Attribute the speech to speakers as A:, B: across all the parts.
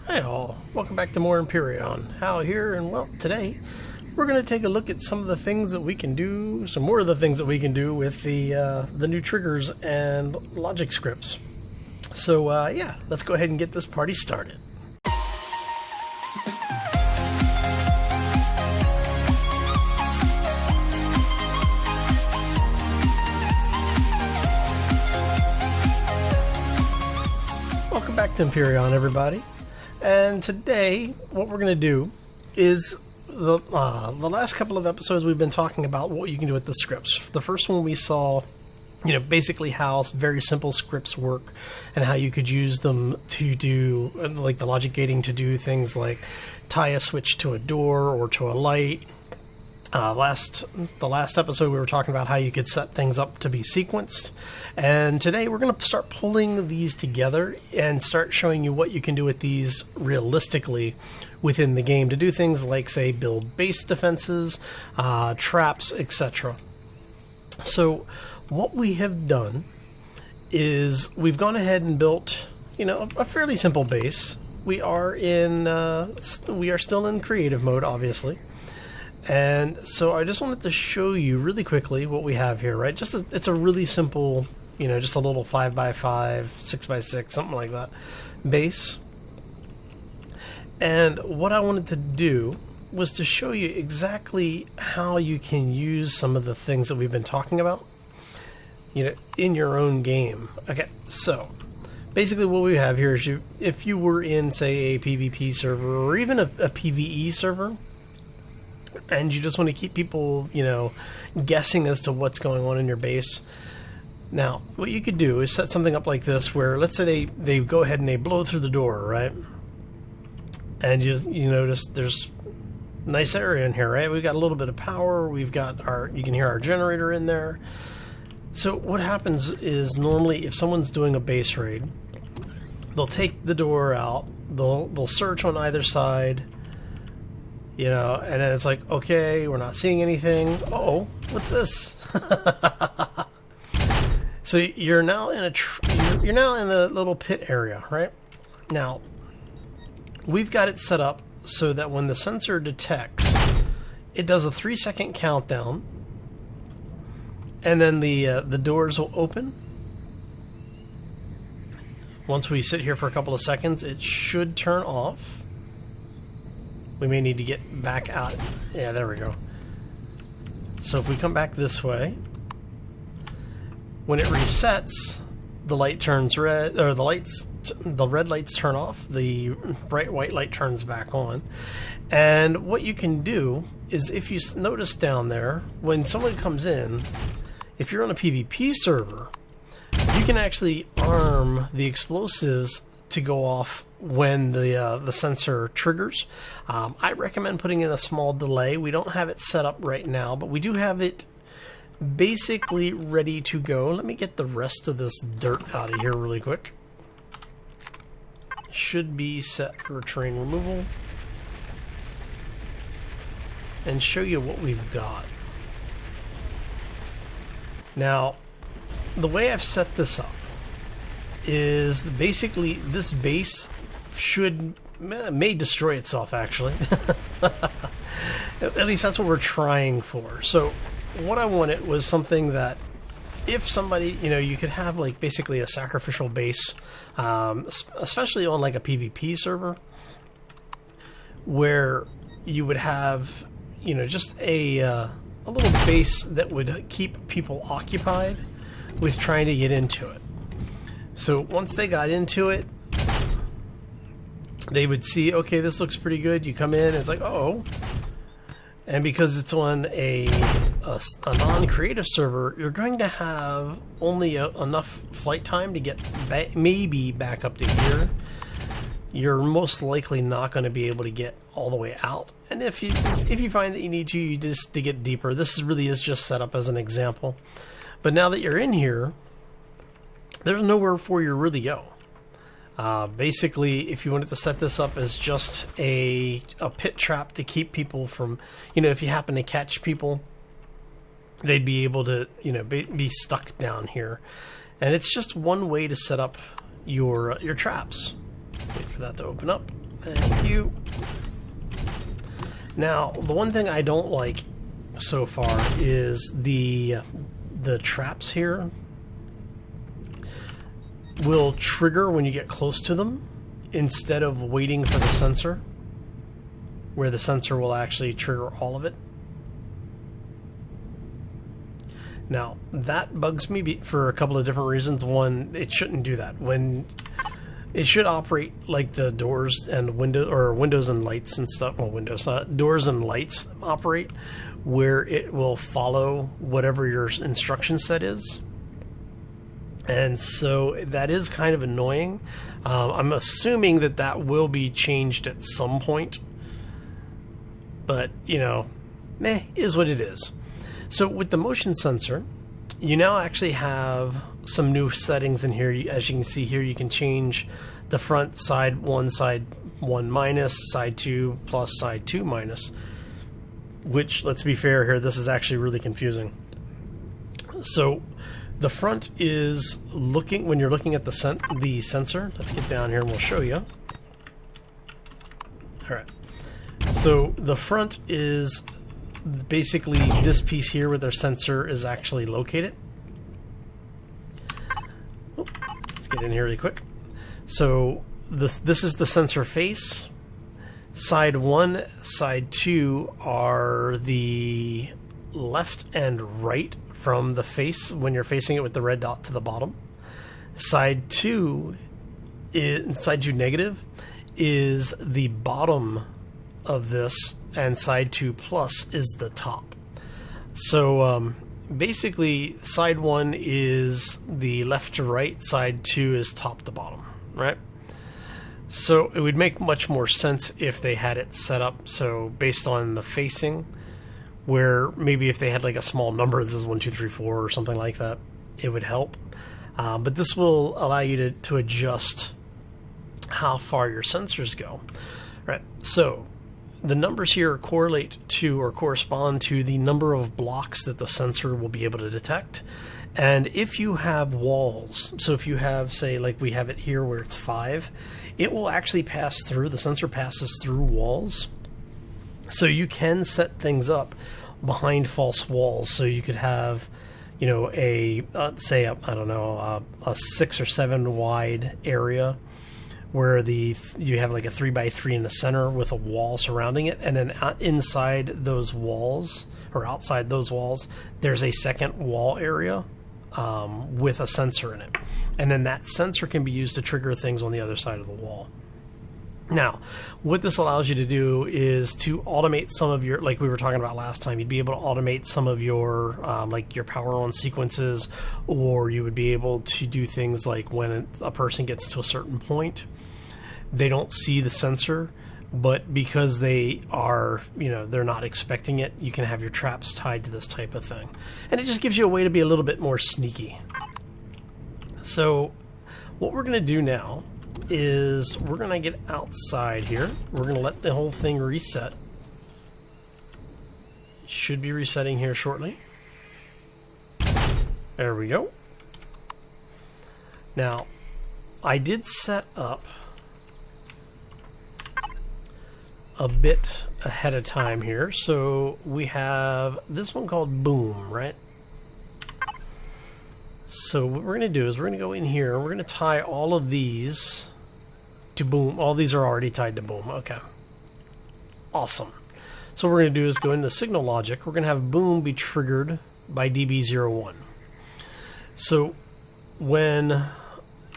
A: Hi all, welcome back to more Empyrion. Hal here, and well, today we're going to take a look at some of the things that we can do, some more of the things that we can do with the new triggers and logic scripts. So yeah, let's go ahead and get this party started. Welcome back to Empyrion, everybody. And today, what we're going to do is the last couple of episodes we've been talking about what you can do with the scripts. The first one we saw, basically how very simple scripts work and how you could use them to do, like the logic gating to do things like tie a switch to a door or to a light. The last episode we were talking about how you could set things up to be sequenced, and today we're going to start pulling these together and start showing you what you can do with these realistically within the game to do things like, say, build base defenses, traps, etc. So what we have done is we've gone ahead and built, a fairly simple base. We are still in creative mode, obviously. And so I just wanted to show you really quickly what we have here, right? It's a really simple, just a little 5x5, 6x6, something like that base. And what I wanted to do was to show you exactly how you can use some of the things that we've been talking about, in your own game. Okay, so basically what we have here is if you were in, say, a PvP server or even a PvE server, and you just want to keep people, guessing as to what's going on in your base. Now, what you could do is set something up like this where, let's say they go ahead and they blow through the door, right? And you notice there's a nice area in here, right? We've got a little bit of power. We've got you can hear our generator in there. So what happens is normally if someone's doing a base raid, they'll take the door out, they'll search on either side, and then it's like, okay, we're not seeing anything. Uh-oh, what's this? So you're now in you're now in the little pit area, right? Now, we've got it set up so that when the sensor detects, it does a 3-second countdown, and then the doors will open. Once we sit here for a couple of seconds, it should turn off. We may need to get back out. Yeah, there we go. So if we come back this way, when it resets, the light turns red, or the red lights turn off, the bright white light turns back on. And what you can do is, if you notice down there, when someone comes in, if you're on a PvP server, you can actually arm the explosives to go off when the sensor triggers. I recommend putting in a small delay. We don't have it set up right now, but we do have it basically ready to go. Let me get the rest of this dirt out of here really quick. Should be set for terrain removal. And show you what we've got. Now, the way I've set this up is basically this base may destroy itself, actually. At least that's what we're trying for. So what I wanted was something that if somebody, you could have like basically a sacrificial base, especially on like a PvP server, where you would have, just a little base that would keep people occupied with trying to get into it. So once they got into it, they would see, okay, this looks pretty good. You come in, and it's like, oh. And because it's on a non-creative server, you're going to have only enough flight time to get maybe back up to here. You're most likely not going to be able to get all the way out. And if you find that you need to, you just to get deeper. This really is just set up as an example. But now that you're in here, there's nowhere for you to really go. Basically, if you wanted to set this up as just a pit trap to keep people from, if you happen to catch people, they'd be able to, be stuck down here. And it's just one way to set up your traps. Wait for that to open up. Thank you. Now, the one thing I don't like so far is the traps here will trigger when you get close to them instead of waiting for the sensor, where the sensor will actually trigger all of it. Now, that bugs me for a couple of different reasons. One, it shouldn't do that. When it should operate like the doors and windows and lights and stuff. Well, doors and lights operate, where it will follow whatever your instruction set is. And so that is kind of annoying. I'm assuming that will be changed at some point. But, meh, is what it is. So with the motion sensor, you now actually have some new settings in here. As you can see here, you can change the front side 1 minus, side 2 plus, side 2 minus. Which, let's be fair here, this is actually really confusing. So the front is when you're looking at the sensor. Let's get down here and we'll show you. Alright. So the front is basically this piece here where their sensor is actually located. Let's get in here really quick. So this is the sensor face. Side 1, side 2 are the left and right from the face when you're facing it with the red dot to the bottom. Side 2 negative is the bottom of this, and side 2 plus is the top. So basically side 1 is the left to right, side 2 is top to bottom, right? So it would make much more sense if they had it set up so based on the facing, where maybe if they had like a small number, this is 1 2 3 4 or something like that, it would help. But this will allow you to adjust how far your sensors go. Right. So the numbers here correlate to or correspond to the number of blocks that the sensor will be able to detect. And if you have walls, so if you have, say, like we have it here where it's 5, it will actually pass through, the sensor passes through walls. So you can set things up behind false walls. So you could have, a 6 or 7 wide area where you have like a 3x3 in the center with a wall surrounding it, and then inside those walls or outside those walls, there's a second wall area with a sensor in it, and then that sensor can be used to trigger things on the other side of the wall. Now, what this allows you to do is to automate some of your, like we were talking about last time, you'd be able to automate some of your, like your power on sequences, or you would be able to do things like when a person gets to a certain point, they don't see the sensor, but because they are, they're not expecting it, you can have your traps tied to this type of thing. And it just gives you a way to be a little bit more sneaky. So what we're going to do now is we're going to get outside here. We're going to let the whole thing reset. Should be resetting here shortly. There we go. Now, I did set up a bit ahead of time here. So we have this one called Boom, right? So what we're going to do is we're going to go in here and we're going to tie all of these to Boom. All these are already tied to Boom. Okay. Awesome. So what we're going to do is go into signal logic. We're going to have Boom be triggered by DB01. So when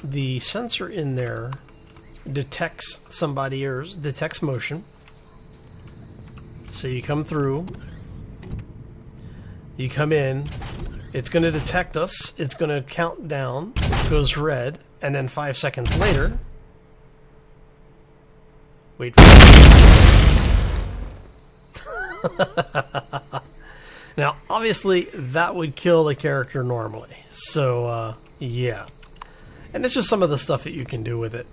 A: the sensor in there detects somebody or detects motion, so you come through, you come in, it's going to detect us, it's going to count down, it goes red, and then 5 seconds later, wait for it. Now, obviously, that would kill the character normally, so, yeah. And it's just some of the stuff that you can do with it.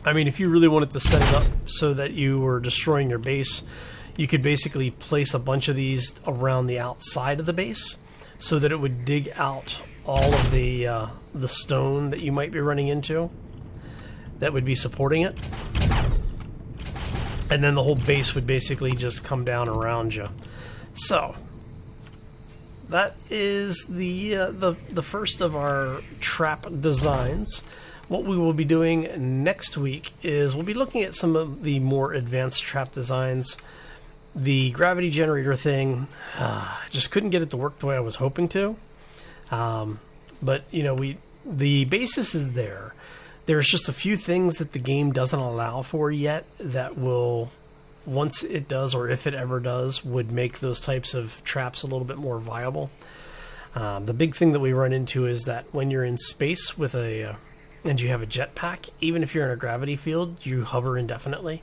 A: I mean, if you really wanted to set it up so that you were destroying your base, you could basically place a bunch of these around the outside of the base so that it would dig out all of the stone that you might be running into that would be supporting it. and then the whole base would basically just come down around you. So that is the first of our trap designs. What we will be doing next week is we'll be looking at some of the more advanced trap designs. The gravity generator thing, just couldn't get it to work the way I was hoping to. But you know, the basis is there. There's just a few things that the game doesn't allow for yet that will, once it does, or if it ever does, would make those types of traps a little bit more viable. The big thing that we run into is that when you're in space with and you have a jetpack, even if you're in a gravity field, you hover indefinitely.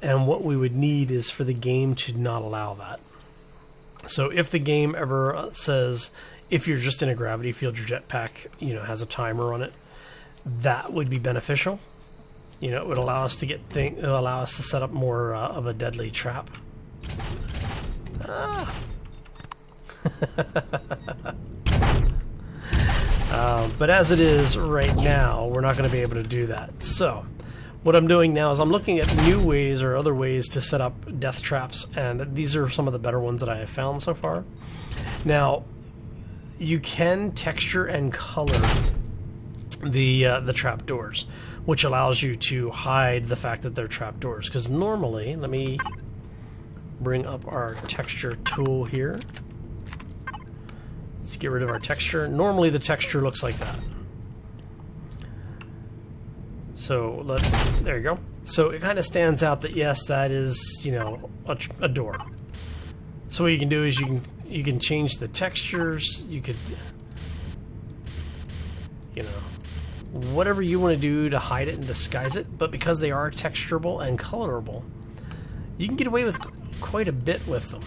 A: And what we would need is for the game to not allow that. So if the game ever says, if you're just in a gravity field, your jetpack, you know, has a timer on it, that would be beneficial. You know, it would allow us to allow us to set up more of a deadly trap. But as it is right now, we're not going to be able to do that. So what I'm doing now is I'm looking at new ways or other ways to set up death traps, and these are some of the better ones that I have found so far. Now, you can texture and color the trapdoors, which allows you to hide the fact that they're trapdoors. Because normally, let me bring up our texture tool here. Let's get rid of our texture. Normally the texture looks like that. So there you go. So it kind of stands out that yes, that is, you know, a door. So what you can do is you can change the textures. You could, you know, whatever you want to do to hide it and disguise it. But because they are texturable and colorable, you can get away with quite a bit with them.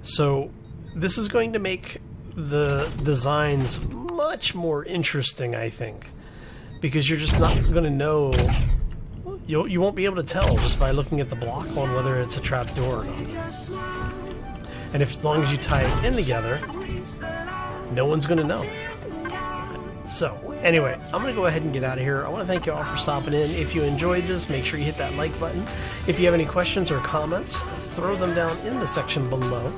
A: So this is going to make the designs much more interesting, I think, because you're just not going to know. You won't be able to tell just by looking at the block on whether it's a trapdoor or not. And as long as you tie it in together, no one's going to know. So anyway, I'm going to go ahead and get out of here. I want to thank you all for stopping in. If you enjoyed this, make sure you hit that like button. If you have any questions or comments, throw them down in the section below.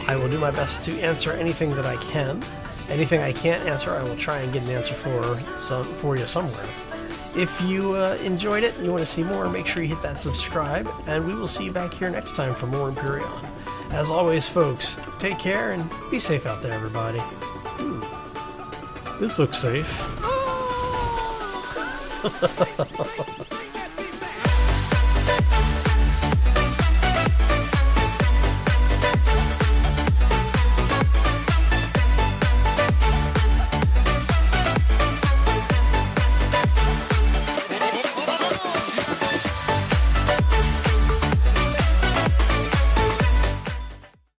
A: I will do my best to answer anything that I can. Anything I can't answer, I will try and get an answer for you somewhere. If you enjoyed it and you want to see more, make sure you hit that subscribe, and we will see you back here next time for more Empyrion. As always, folks, take care and be safe out there, everybody. This looks safe.